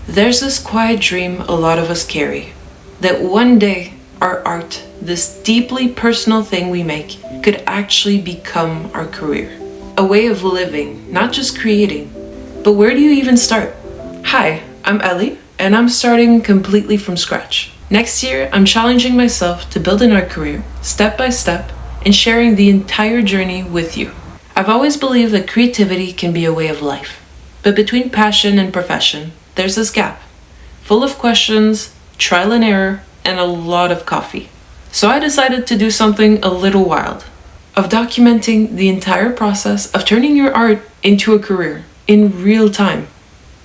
There's this quiet dream a lot of us carry, that one day our art, this deeply personal thing we make, could actually become our career. A way of living, not just creating. But where do you even start? Hi, I'm Ellie, and I'm starting completely from scratch. Next year, I'm challenging myself to build an art career, step by step, and sharing the entire journey with you. I've always believed that creativity can be a way of life. But between passion and profession, there's this gap, full of questions, trial and error, and a lot of coffee. So I decided to do something a little wild, of documenting the entire process of turning your art into a career in real time.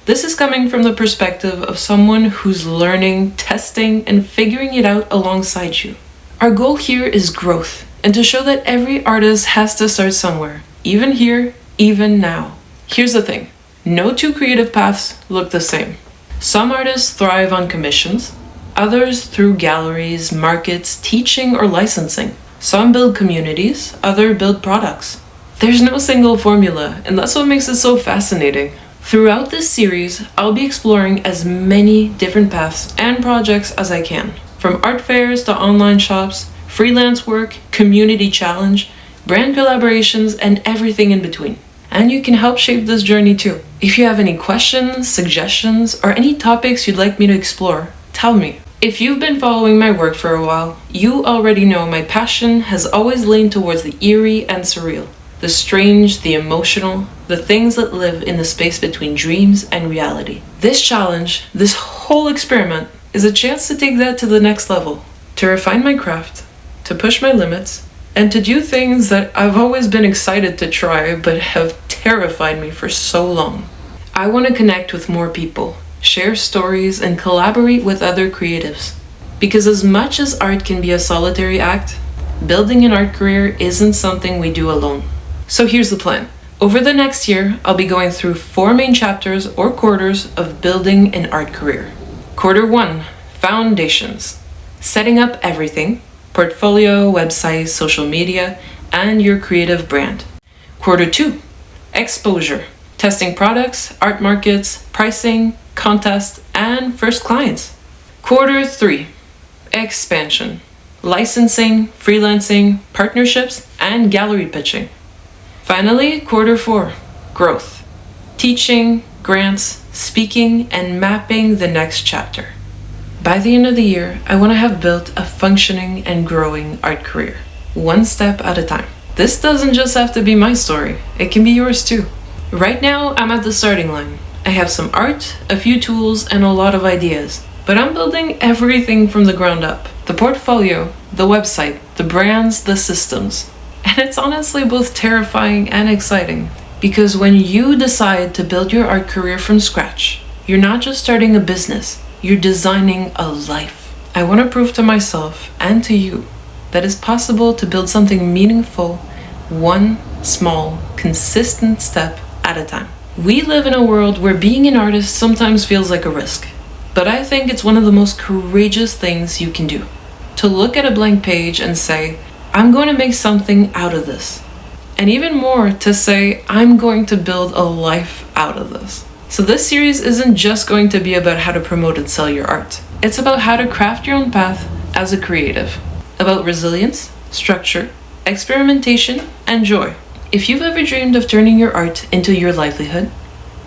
This is coming from the perspective of someone who's learning, testing, and figuring it out alongside you. Our goal here is growth, and to show that every artist has to start somewhere, even here, even now. Here's the thing, no two creative paths look the same. Some artists thrive on commissions, others through galleries, markets, teaching, or licensing. Some build communities, others build products. There's no single formula, and that's what makes it so fascinating. Throughout this series, I'll be exploring as many different paths and projects as I can. From art fairs to online shops, freelance work, community challenge, brand collaborations, and everything in between. And you can help shape this journey too. If you have any questions, suggestions, or any topics you'd like me to explore, tell me. If you've been following my work for a while, you already know my passion has always leaned towards the eerie and surreal. The strange, the emotional, the things that live in the space between dreams and reality. This challenge, this whole experiment, is a chance to take that to the next level, to refine my craft, to push my limits, and to do things that I've always been excited to try but have terrified me for so long. I want to connect with more people, share stories, and collaborate with other creatives. Because as much as art can be a solitary act, building an art career isn't something we do alone. So here's the plan. Over the next year, I'll be going through 4 main chapters or quarters of building an art career. Quarter 1, foundations. Setting up everything, portfolio, website, social media, and your creative brand. Quarter 2, exposure. Testing products, art markets, pricing, contests, and first clients. Quarter 3, expansion. Licensing, freelancing, partnerships, and gallery pitching. Finally, quarter 4, growth. Teaching, grants, speaking, and mapping the next chapter. By the end of the year, I want to have built a functioning and growing art career, one step at a time. This doesn't just have to be my story, it can be yours too. Right now, I'm at the starting line. I have some art, a few tools, and a lot of ideas, but I'm building everything from the ground up. The portfolio, the website, the brands, the systems. And it's honestly both terrifying and exciting, because when you decide to build your art career from scratch, you're not just starting a business, you're designing a life. I want to prove to myself and to you that it's possible to build something meaningful, one small, consistent step at a time. We live in a world where being an artist sometimes feels like a risk, but I think it's one of the most courageous things you can do. To look at a blank page and say, I'm going to make something out of this. And even more, to say, I'm going to build a life out of this. So this series isn't just going to be about how to promote and sell your art. It's about how to craft your own path as a creative. About resilience, structure, experimentation, and joy. If you've ever dreamed of turning your art into your livelihood,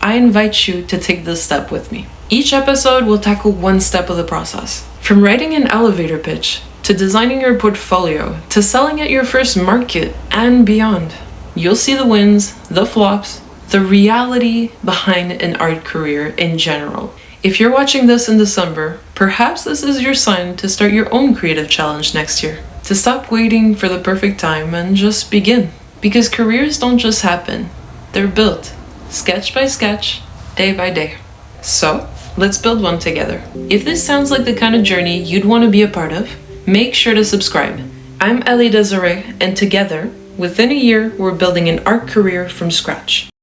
I invite you to take this step with me. Each episode will tackle one step of the process. From writing an elevator pitch, to designing your portfolio, to selling at your first market, and beyond. You'll see the wins, the flops, the reality behind an art career in general. If you're watching this in December, perhaps this is your sign to start your own creative challenge next year. To stop waiting for the perfect time and just begin. Because careers don't just happen, they're built, sketch by sketch, day by day. So, let's build one together. If this sounds like the kind of journey you'd want to be a part of, make sure to subscribe. I'm Ellie, and together, within a year, we're building an art career from scratch.